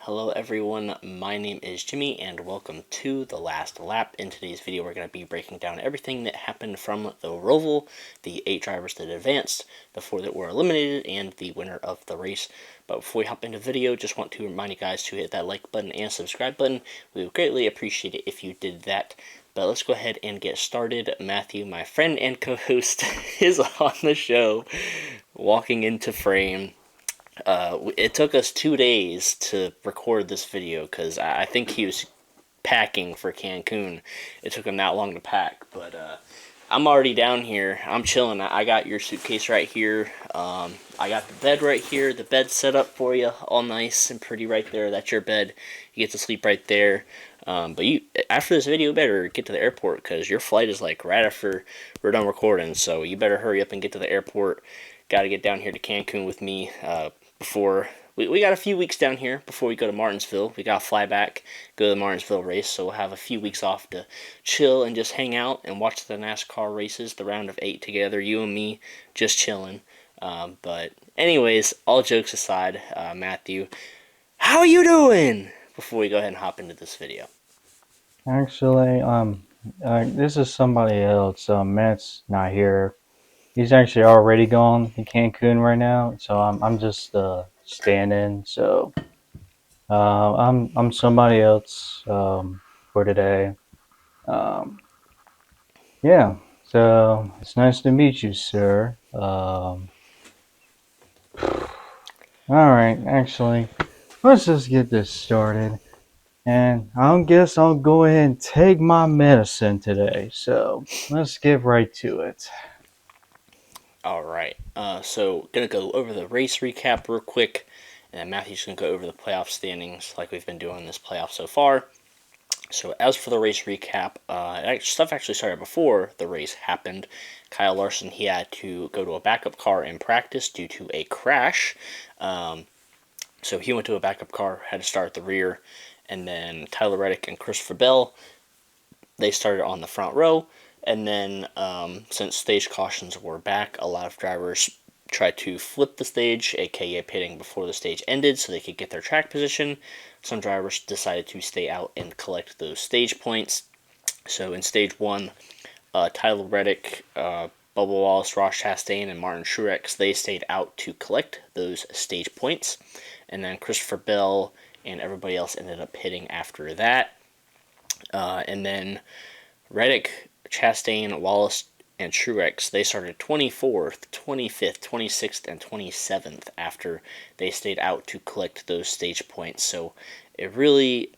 Hello everyone, my name is Jimmy and welcome to The Last Lap. In today's video we're going to be breaking down everything that happened from the Roval, the 8 drivers that advanced, the 4 that were eliminated, and the winner of the race. But before we hop into the video, just want to remind you guys to hit that like button and subscribe button. We would greatly appreciate it if you did that. But let's go ahead and get started. Matthew, my friend and co-host, is on the show, walking into frame. It took us 2 days to record this video because I think he was packing for Cancun. It took him that long to pack, but I'm already down here. I'm chilling. I got your suitcase right here. I got the bed right here. The bed's set up for you, all nice and pretty right there. That's your bed. You get to sleep right there. But you, after this video, you better get to the airport because your flight is like right after we're done recording. So you better hurry up and get to the airport. Got to get down here to Cancun with me before we got a few weeks down here before we go to Martinsville. We got to fly back, go to the Martinsville race, so we'll have a few weeks off to chill and just hang out and watch the NASCAR races, the round of 8 together, you and me, just chilling. But anyways, all jokes aside, Matthew, how are you doing? Before we go ahead and hop into this video. Actually, this is somebody else. Matt's not here. He's actually already gone to Cancun right now, so I'm just standing. So I'm somebody else for today. Um, yeah. So it's nice to meet you, sir. All right. Actually, let's just get this started. And I guess I'll go ahead and take my medicine today. So let's get right to it. Alright, so gonna go over the race recap real quick, and then Matthew's gonna go over the playoff standings like we've been doing this playoff so far. So as for the race recap, stuff actually started before the race happened. Kyle Larson, he had to go to a backup car in practice due to a crash. So he went to a backup car, had to start at the rear, and then Tyler Reddick and Christopher Bell, they started on the front row. And then since stage cautions were back, a lot of drivers tried to flip the stage, aka pitting before the stage ended so they could get their track position. Some drivers decided to stay out and collect those stage points. So in stage 1, Tyler Reddick, Bubba Wallace, Ross Chastain, and Martin Truex, they stayed out to collect those stage points. And then Christopher Bell and everybody else ended up pitting after that. And then Reddick, Chastain, Wallace, and Truex, they started 24th, 25th, 26th, and 27th after they stayed out to collect those stage points. So it really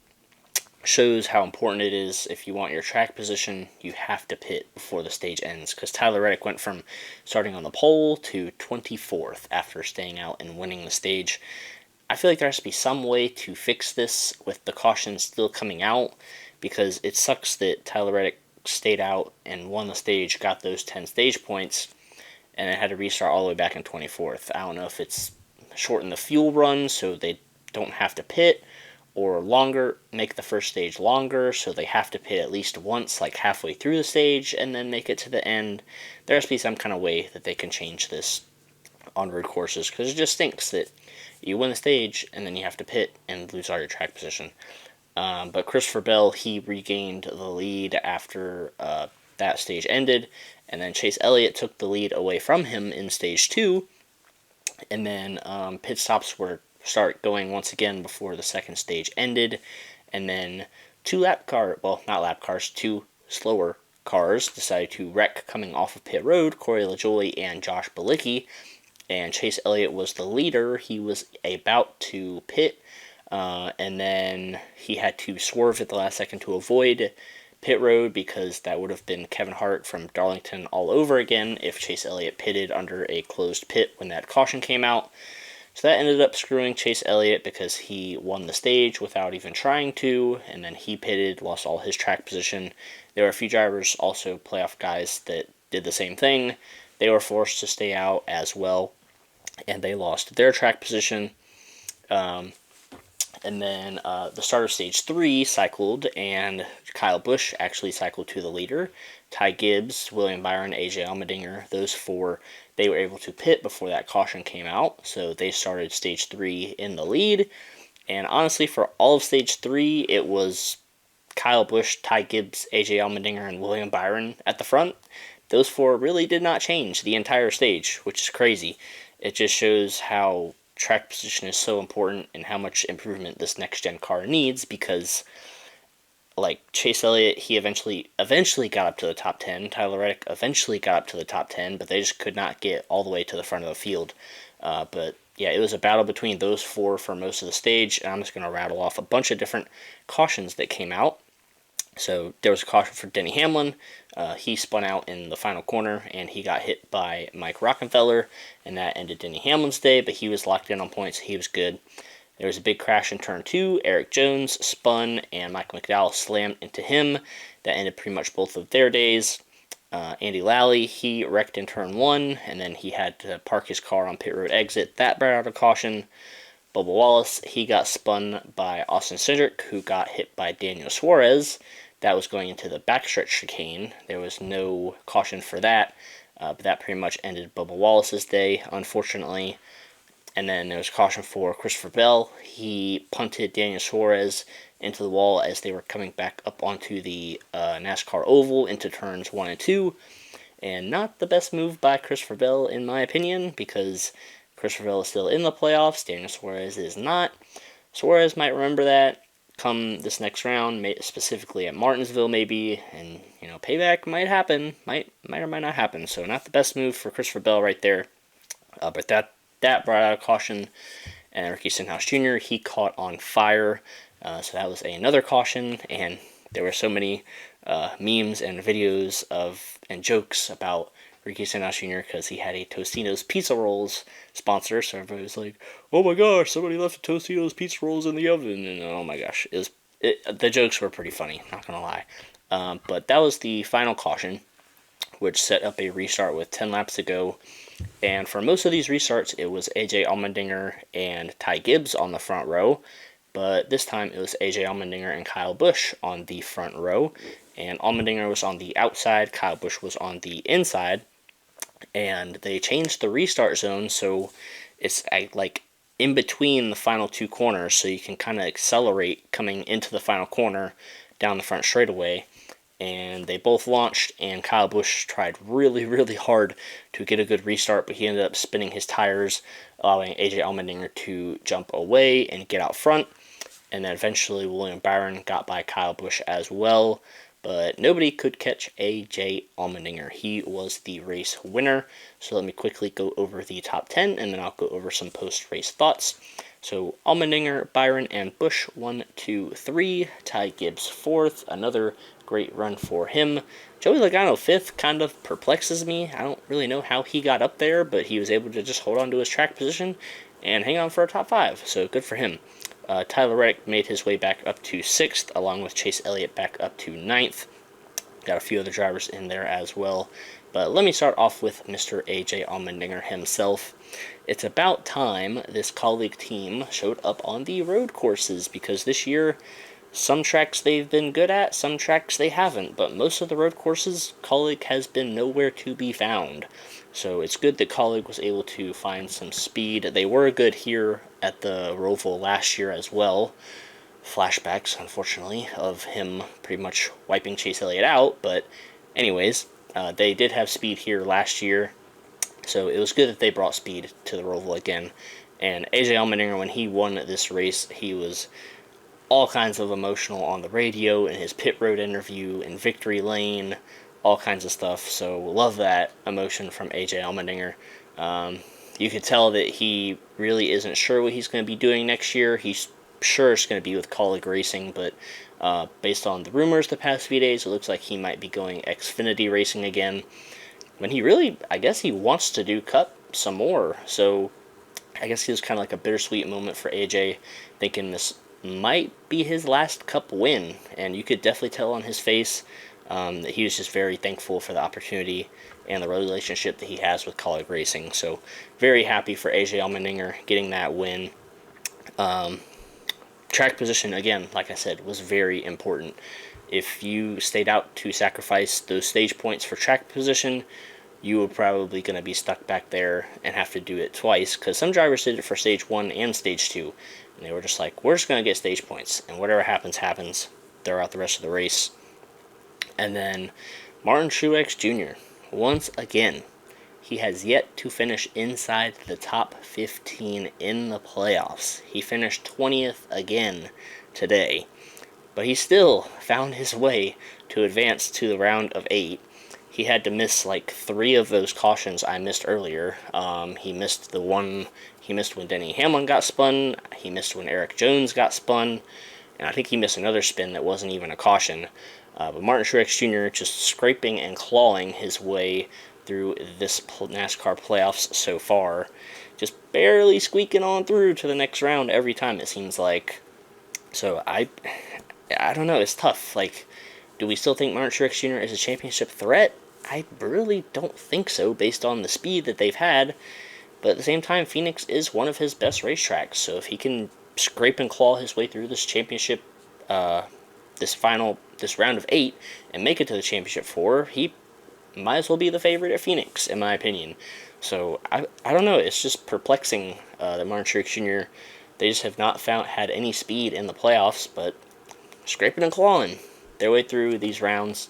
shows how important it is. If you want your track position, you have to pit before the stage ends, because Tyler Reddick went from starting on the pole to 24th after staying out and winning the stage. I feel like there has to be some way to fix this with the caution still coming out, because it sucks that Tyler Reddick stayed out and won the stage, got those 10 stage points, and then had to restart all the way back in 24th. I don't know if it's shorten the fuel run so they don't have to pit, or make the first stage longer so they have to pit at least once, like halfway through the stage, and then make it to the end. There has to be some kind of way that they can change this on road courses, because it just stinks that you win the stage and then you have to pit and lose all your track position. But Christopher Bell, he regained the lead after that stage ended, and then Chase Elliott took the lead away from him in stage 2, and then pit stops were start going once again before the second stage ended, and then two slower cars decided to wreck coming off of pit road, Corey LaJoie and Josh Bilicki, and Chase Elliott was the leader. He was about to pit, and then he had to swerve at the last second to avoid pit road, because that would have been Kevin Hart from Darlington all over again if Chase Elliott pitted under a closed pit when that caution came out. So that ended up screwing Chase Elliott because he won the stage without even trying to, and then he pitted, lost all his track position. There were a few drivers, also playoff guys, that did the same thing. They were forced to stay out as well, and they lost their track position. And then the start of stage 3 cycled, and Kyle Busch actually cycled to the leader. Ty Gibbs, William Byron, AJ Allmendinger, those 4, they were able to pit before that caution came out. So they started stage 3 in the lead. And honestly, for all of stage 3, it was Kyle Busch, Ty Gibbs, AJ Allmendinger, and William Byron at the front. Those four really did not change the entire stage, which is crazy. It just shows how track position is so important and how much improvement this next gen car needs, because like Chase Elliott, he eventually got up to the top 10. Tyler Reddick eventually got up to the top 10, but they just could not get all the way to the front of the field. But yeah, it was a battle between those four for most of the stage, and I'm just going to rattle off a bunch of different cautions that came out. So there was a caution for Denny Hamlin. He spun out in the final corner, and he got hit by Mike Rockenfeller, and that ended Denny Hamlin's day, but he was locked in on points. He was good. There was a big crash in turn 2. Eric Jones spun, and Michael McDowell slammed into him. That ended pretty much both of their days. Andy Lally, he wrecked in turn 1, and then he had to park his car on pit road exit. That brought out a caution. Bubba Wallace, he got spun by Austin Cindric, who got hit by Daniel Suarez. That was going into the backstretch chicane. There was no caution for that, but that pretty much ended Bubba Wallace's day, unfortunately. And then there was caution for Christopher Bell. He punted Daniel Suarez into the wall as they were coming back up onto the NASCAR oval into turns 1 and 2. And not the best move by Christopher Bell, in my opinion, because Christopher Bell is still in the playoffs. Daniel Suarez is not. Suarez might remember that come this next round, specifically at Martinsville maybe, and payback might happen, might or might not happen. So not the best move for Christopher Bell right there, but that brought out a caution. And Ricky Stenhouse Jr., he caught on fire, so that was another caution. And there were so many memes and videos and jokes about Ricky Stenhouse Jr. because he had a Tostino's Pizza Rolls sponsor, so everybody was like, "Oh my gosh, somebody left Tostino's Pizza Rolls in the oven," and oh my gosh, the jokes were pretty funny, not gonna lie. But that was the final caution, which set up a restart with 10 laps to go. And for most of these restarts, it was AJ Allmendinger and Ty Gibbs on the front row. But this time it was AJ Allmendinger and Kyle Busch on the front row. And Allmendinger was on the outside, Kyle Busch was on the inside. And they changed the restart zone so it's like in between the final two corners, so you can kind of accelerate coming into the final corner down the front straightaway. And they both launched, and Kyle Busch tried really, really hard to get a good restart, but he ended up spinning his tires, allowing AJ Allmendinger to jump away and get out front. And then eventually William Byron got by Kyle Busch as well, but nobody could catch AJ Allmendinger. He was the race winner. So let me quickly go over the top 10, and then I'll go over some post-race thoughts. So Allmendinger, Byron, and Busch 1, 2, 3. Ty Gibbs 4th. Another great run for him. Joey Logano 5th kind of perplexes me. I don't really know how he got up there, but he was able to just hold on to his track position and hang on for a top 5. So good for him. Tyler Reddick made his way back up to 6th, along with Chase Elliott back up to 9th. Got a few other drivers in there as well. But let me start off with Mr. AJ Allmendinger himself. It's about time this colleague team showed up on the road courses, because this year, some tracks they've been good at, some tracks they haven't, but most of the road courses, Colleague has been nowhere to be found. So it's good that Colleague was able to find some speed. They were good here at the Roval last year as well. Flashbacks, unfortunately, of him pretty much wiping Chase Elliott out, but anyways, they did have speed here last year, so it was good that they brought speed to the Roval again. And AJ Allmendinger, when he won this race, he was all kinds of emotional on the radio, in his pit road interview, in victory lane, all kinds of stuff. So love that emotion from AJ Allmendinger. You could tell that he really isn't sure what he's going to be doing next year. He's sure it's going to be with Colleague Racing, but based on the rumors the past few days, it looks like he might be going Xfinity Racing again. When he really, I guess he wants to do Cup some more. So I guess it was kind of like a bittersweet moment for AJ, thinking this might be his last Cup win. And you could definitely tell on his face that he was just very thankful for the opportunity and the relationship that he has with Colleague Racing. So very happy for AJ Allmendinger getting that win. Track position, again, like I said, was very important. If you stayed out to sacrifice those stage points for track position, you were probably going to be stuck back there and have to do it twice, because some drivers did it for stage 1 and stage 2, and they were just like, we're just going to get stage points, and whatever happens happens. They're out the rest of the race. And then Martin Truex Jr., once again, he has yet to finish inside the top 15 in the playoffs. He finished 20th again today, but he still found his way to advance to the round of 8. He had to miss like 3 of those cautions I missed earlier. He missed the one. He missed when Denny Hamlin got spun. He missed when Eric Jones got spun, and I think he missed another spin that wasn't even a caution. But Martin Truex Jr. just scraping and clawing his way through this NASCAR playoffs so far, just barely squeaking on through to the next round every time it seems like. So I don't know. It's tough. Like, do we still think Martin Truex Jr. is a championship threat? I really don't think so, based on the speed that they've had. But at the same time, Phoenix is one of his best racetracks. So if he can scrape and claw his way through this championship, this round of 8, and make it to the championship 4, he might as well be the favorite at Phoenix, in my opinion. So I don't know. It's just perplexing that Martin Truex Jr. They just have not had any speed in the playoffs, but scraping and clawing their way through these rounds.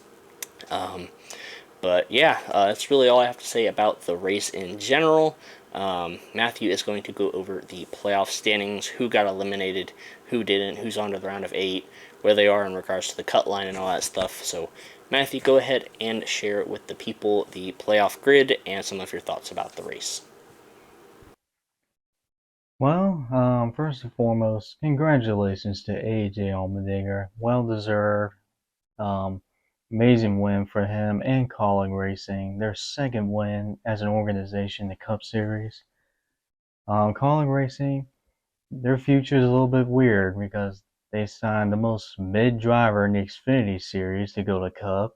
But yeah, that's really all I have to say about the race in general. Matthew is going to go over the playoff standings, who got eliminated, who didn't, who's on to the round of 8, where they are in regards to the cut line and all that stuff. So, Matthew, go ahead and share with the people the playoff grid and some of your thoughts about the race. Well, first and foremost, congratulations to AJ Allmendinger. Well deserved. Um, Amazing win for him and Colin Racing. Their second win as an organization in the Cup Series. Colin Racing, their future is a little bit weird because they signed the most mid driver in the Xfinity Series to go to Cup.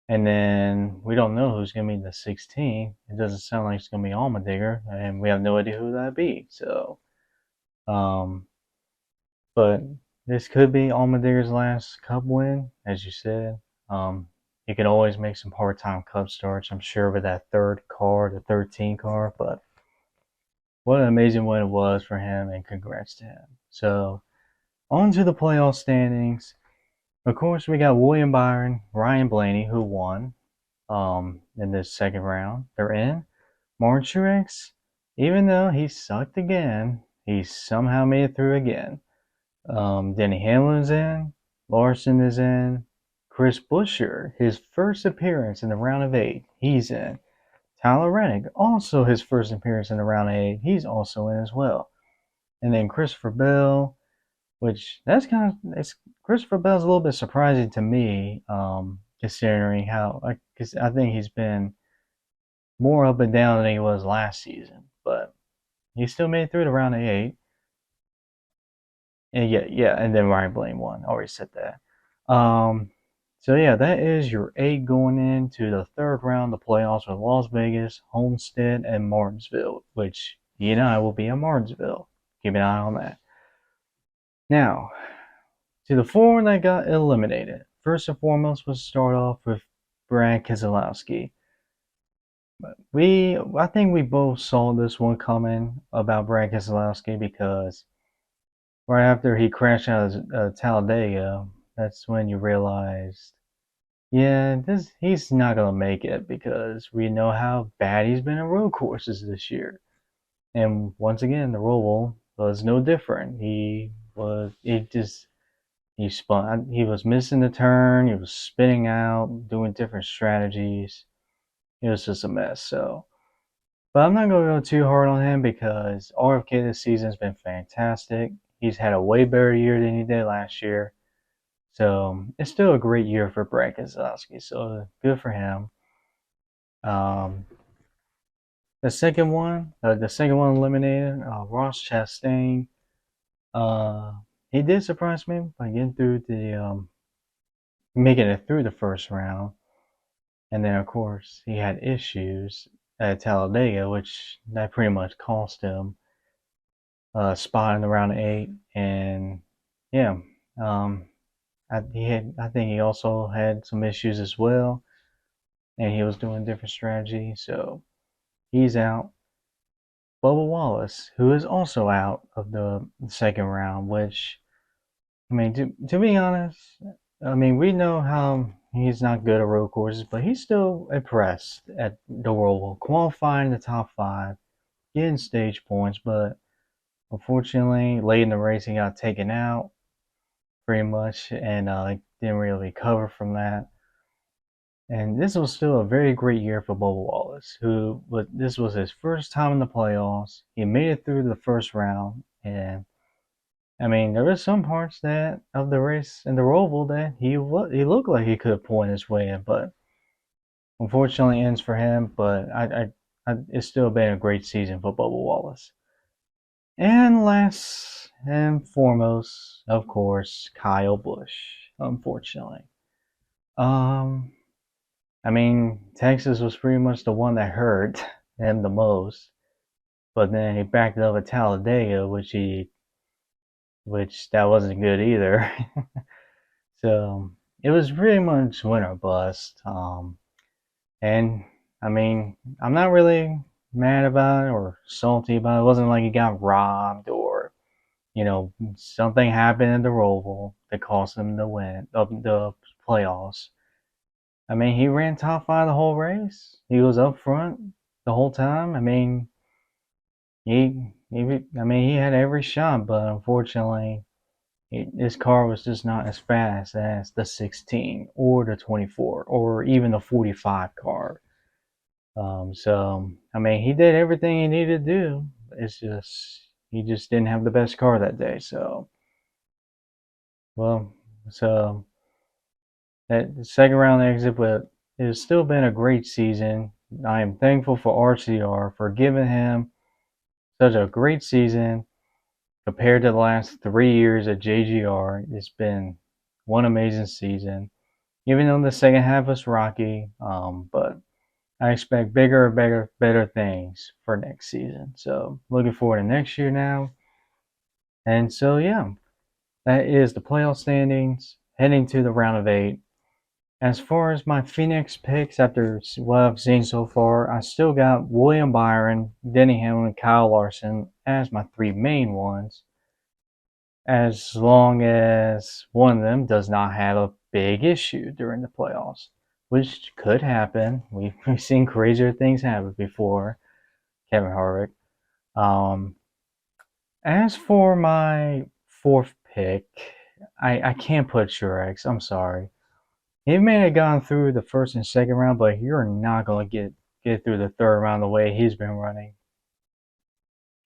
And then we don't know who's going to be the 16. It doesn't sound like it's going to be Allmendinger, and we have no idea who that be. So, um, but this could be Allmendinger's last Cup win, as you said. He could always make some part-time Cup starts, I'm sure, with that third car, the 13 car. But what an amazing win it was for him, and congrats to him. So, on to the playoff standings. Of course, we got William Byron, Ryan Blaney, who won in this second round. They're in. Martin Truex, even though he sucked again, he somehow made it through again. Denny Hamlin's in. Larson is in. Chris Buescher, his first appearance in the round of 8, he's in. Tyler Reddick, also his first appearance in the round of 8, he's also in as well. And then Christopher Bell, which that's kind of it's Christopher Bell's a little bit surprising to me, considering how because I think he's been more up and down than he was last season, but he still made it through the round of 8. And yeah, and then Ryan Blaine won. I already said that. Um, so yeah, that is your 8 going into the third round of the playoffs with Las Vegas, Homestead, and Martinsville, which you and I will be in Martinsville. Keep an eye on that. Now, to the 4 that got eliminated. First and foremost, we'll start off with Brad Keselowski. I think we both saw this one coming about Brad Keselowski because right after he crashed out of Talladega, that's when you realized, yeah, he's not gonna make it because we know how bad he's been on road courses this year. And once again, the Roval was no different. He spun. He was missing the turn. He was spinning out, doing different strategies. It was just a mess. So, but I'm not going to go too hard on him because RFK this season has been fantastic. He's had a way better year than he did last year. So it's still a great year for Brad Keselowski. So good for him. Um, the second one eliminated, Ross Chastain. Uh, he did surprise me by getting through making it through the first round. And then, of course, he had issues at Talladega, which that pretty much cost him a spot in the round of 8. And yeah, I think he also had some issues as well. and he was doing a different strategy, so he's out. Bubba Wallace, who is also out of the second round, which, I mean, to be honest, I mean, we know how he's not good at road courses, but he's still impressed at the Roval, qualifying in the top five, getting stage points, but unfortunately, late in the race, he got taken out pretty much and didn't really recover from that. And this was still a very great year for Bubba Wallace, who but this was his first time in the playoffs. He made it through the first round, and I mean there were some parts that of the race in the Roval that he looked like he could have pointed his way in, but unfortunately ends for him. But it's still been a great season for Bubba Wallace. And last and foremost, of course, Kyle Busch. Unfortunately, um, I mean, Texas was pretty much the one that hurt him the most. But then he backed it up at Talladega, which that wasn't good either. So it was pretty much win or bust. And I mean, I'm not really mad about it or salty about it. It wasn't like he got robbed or something happened in the Roval that cost him the win of the playoffs. I mean, he ran top five the whole race. He was up front the whole time. I mean, he had every shot, but unfortunately, his car was just not as fast as the 16 or the 24 or even the 45 car. So I mean, he did everything he needed to do. It's just he just didn't have the best car that day. So well, so that second round exit, but it has still been a great season. I am thankful for RCR for giving him such a great season compared to the last 3 years at JGR. It's been one amazing season, even though the second half was rocky. But I expect bigger and better things for next season. So looking forward to next year now. And so yeah, that is the playoff standings heading to the round of eight. As far as my Phoenix picks, after what I've seen so far, I still got William Byron, Denny Hamlin, Kyle Larson as my three main ones. As long as one of them does not have a big issue during the playoffs, which could happen. We've seen crazier things happen before, Kevin Harvick. Um, as for my fourth pick, I can't put Truex. I'm sorry. He may have gone through the first and second round, but you're not going to get through the third round the way he's been running.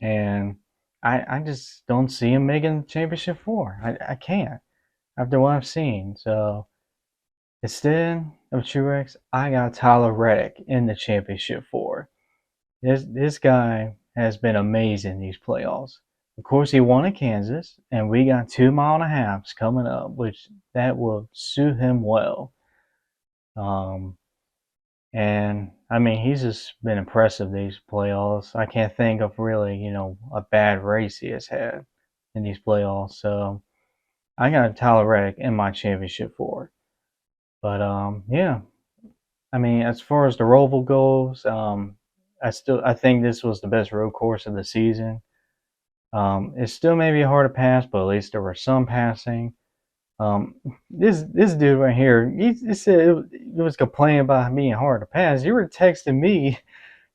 And I just don't see him making championship four. I can't after what I've seen. So instead of Truex, I got Tyler Reddick in the championship four. This guy has been amazing these playoffs. Of course, he won at Kansas, and we got 2 mile and a halves coming up, which that will suit him well. Um, and I mean, he's just been impressive these playoffs. I can't think of really, a bad race he has had in these playoffs. So I got Tyler Reddick in my championship four. But yeah, I mean, as far as the Roval goes, I think this was the best road course of the season. It still may be hard to pass, but at least there was some passing. This dude right here, he said it was complaining about being hard to pass. You were texting me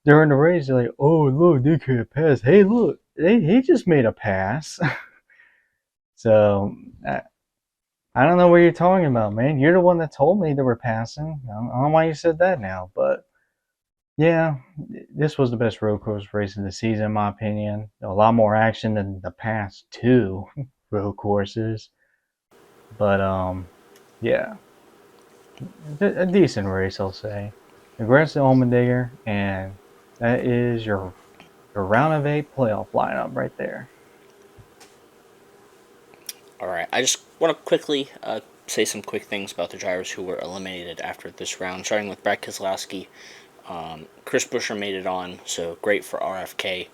during the race, you're like, "Oh look, they can't pass. Hey, look, he just made a pass." So I don't know what you're talking about, man. You're the one that told me they were passing. I don't know why you said that now, but yeah, this was the best road course race of the season, in my opinion. A lot more action than the past two road courses, but yeah, a decent race, I'll say. Congrats to Allmendinger, and that is your round of eight playoff lineup right there. All right, I just want to quickly say some quick things about the drivers who were eliminated after this round, starting with Brad Keselowski. Chris Buescher made it on, so great for RFK.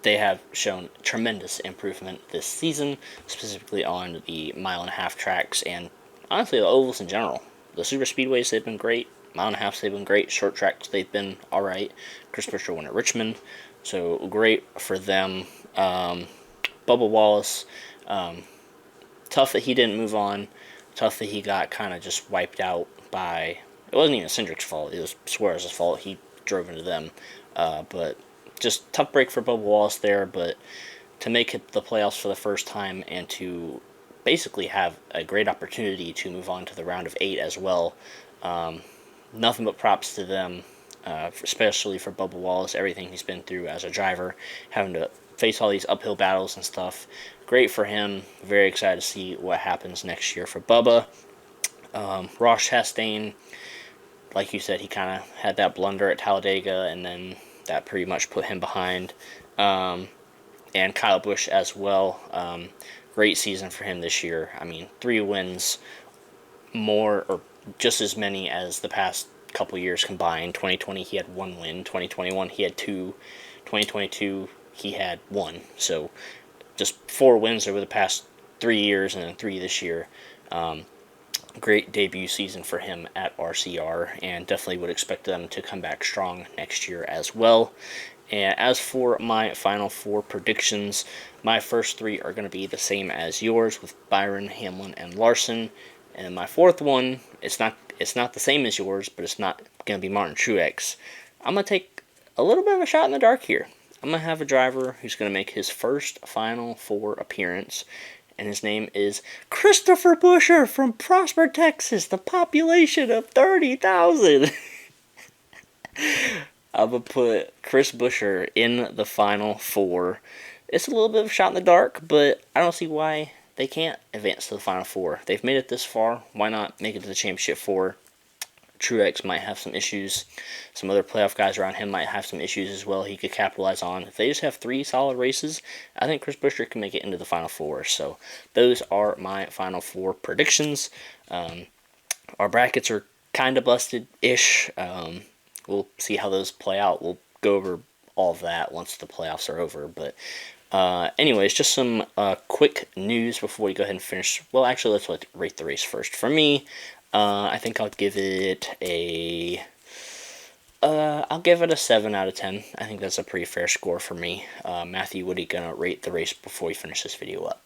They have shown tremendous improvement this season, specifically on the mile and a half tracks and honestly the ovals in general. The super speedways, they've been great. mile and a half they've been great. Short tracks they've been all right. Chris Buescher won at Richmond, so great for them. Bubba Wallace, tough that he didn't move on. Tough that he got kind of just wiped out by. It wasn't even Cindric's fault. It was Suarez's fault. He drove into them, but just tough break for Bubba Wallace there. But to make it the playoffs for the first time and to basically have a great opportunity to move on to the round of 8 as well. Nothing but props to them, especially for Bubba Wallace, everything he's been through as a driver, having to face all these uphill battles and stuff. Great for him. Very excited to see what happens next year for Bubba. Ross Chastain, like you said, he kind of had that blunder at Talladega, and then that pretty much put him behind. And Kyle Busch as well. Great season for him this year. I mean, 3 wins, more or just as many as the past couple years combined. 2020 he had 1 win. 2021 he had 2. 2022 he had 1. So just 4 wins over the past 3 years and then 3 this year. Great debut season for him at RCR, and definitely would expect them to come back strong next year as well. And as for my final 4 predictions, my first 3 are going to be the same as yours with Byron, Hamlin, and Larson. And my 4th one, it's not the same as yours, but it's not going to be Martin Truex. I'm going to take a little bit of a shot in the dark here. I'm going to have a driver who's going to make his first Final Four appearance, and his name is Christopher Buescher from Prosper, Texas, the population of 30,000. I'm going to put Chris Buescher in the Final Four. It's a little bit of a shot in the dark, but I don't see why they can't advance to the Final Four. They've made it this far. Why not make it to the Championship Four? Truex might have some issues. Some other playoff guys around him might have some issues as well he could capitalize on. If they just have 3 solid races, I think Chris Buescher can make it into the Final Four. So those are my Final Four predictions. Our brackets are kind of busted-ish. We'll see how those play out. We'll go over all of that once the playoffs are over. But anyways, just some quick news before we go ahead and finish. Well, actually, let's rate the race first. For me, I think I'll give it a 7 out of 10. I think that's a pretty fair score for me. Matthew, what are you gonna rate the race before we finish this video up?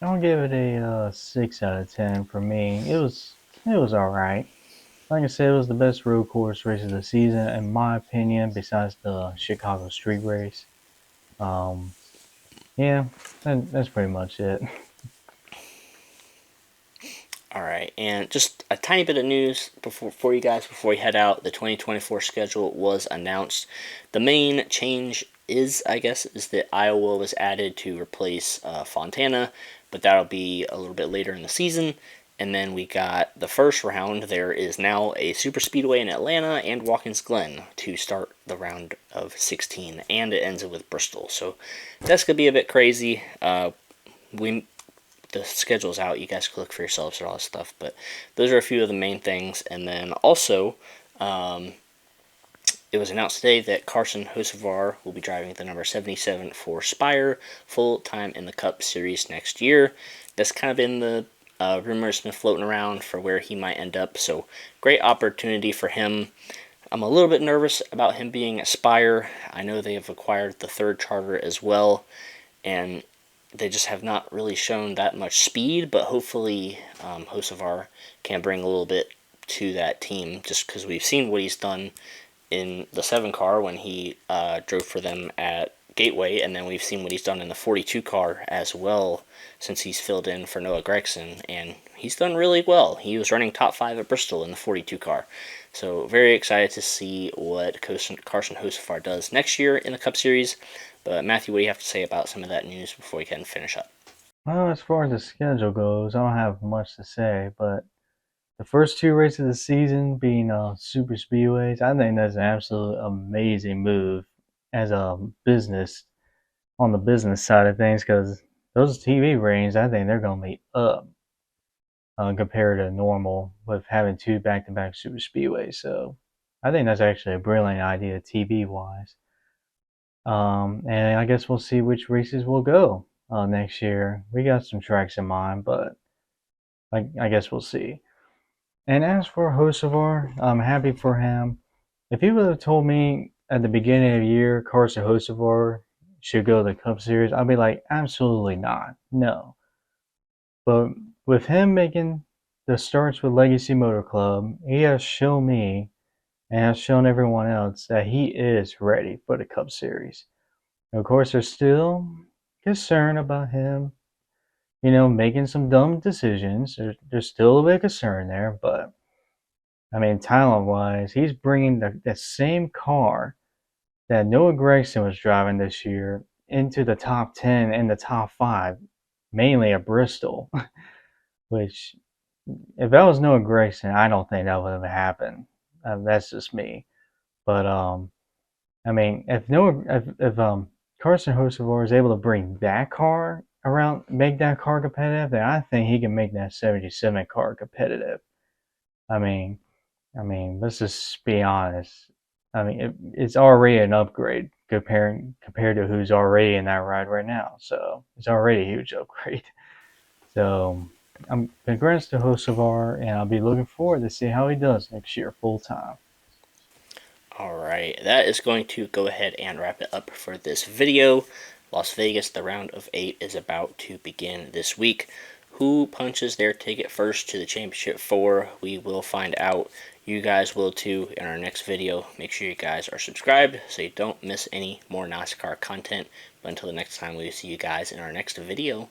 I'll give it a 6 out of 10 for me. It was all right. Like I said, it was the best road course race of the season, in my opinion, besides the Chicago Street Race. Um, yeah, that's pretty much it. All right, and just a tiny bit of news for you guys before we head out. The 2024 schedule was announced. The main change is that Iowa was added to replace Fontana, but that'll be a little bit later in the season. And then we got the first round. There is now a super speedway in Atlanta and Watkins Glen to start the round of 16, and it ends with Bristol. So that's gonna be a bit crazy. We The schedule's out. You guys can look for yourselves and all that stuff. But those are a few of the main things. And then also, it was announced today that Carson Hocevar will be driving the number 77 for Spire full time in the Cup Series next year. That's kind of been the rumors been floating around for where he might end up. So great opportunity for him. I'm a little bit nervous about him being at Spire. I know they have acquired the 3rd charter as well, and they just have not really shown that much speed, but hopefully Hocevar can bring a little bit to that team, just because we've seen what he's done in the 7 car when he drove for them at Gateway, and then we've seen what he's done in the 42 car as well since he's filled in for Noah Gragson, and he's done really well. He was running top 5 at Bristol in the 42 car. So very excited to see what Carson Hocevar does next year in the Cup Series. But Matthew, what do you have to say about some of that news before we can finish up? Well, as far as the schedule goes, I don't have much to say, but the first 2 races of the season being super speedways, I think that's an absolute amazing move as a business on the business side of things, because those TV ratings, I think they're going to be up compared to normal with having 2 back-to-back super speedways. So I think that's actually a brilliant idea TV wise. And I guess we'll see which races will go next year. We got some tracks in mind, but I guess we'll see. And as for Hocevar, I'm happy for him. If he would have told me at the beginning of the year Carson Hocevar should go to the Cup Series, I'd be like, absolutely not. No. But with him making the starts with Legacy Motor Club, he has shown me and has shown everyone else that he is ready for the Cup Series. Of course, there's still concern about him, making some dumb decisions. There's still a bit of concern there, but I mean, talent wise, he's bringing the same car that Noah Gragson was driving this year into the top 10 and the top 5, mainly at Bristol, which if that was Noah Gragson, I don't think that would have happened. That's just me. But I mean, if Carson Hocevar is able to bring that car around, make that car competitive, then I think he can make that 77 car competitive. I mean, let's just be honest. I mean, it's already an upgrade compared to who's already in that ride right now. So it's already a huge upgrade. So I'm congrats to Hocevar, and I'll be looking forward to see how he does next year full time. Alright, that is going to go ahead and wrap it up for this video. Las Vegas, the round of 8 is about to begin this week. Who punches their ticket first to the Championship 4? We will find out. You guys will too in our next video. Make sure you guys are subscribed so you don't miss any more NASCAR content. But until the next time, we will see you guys in our next video.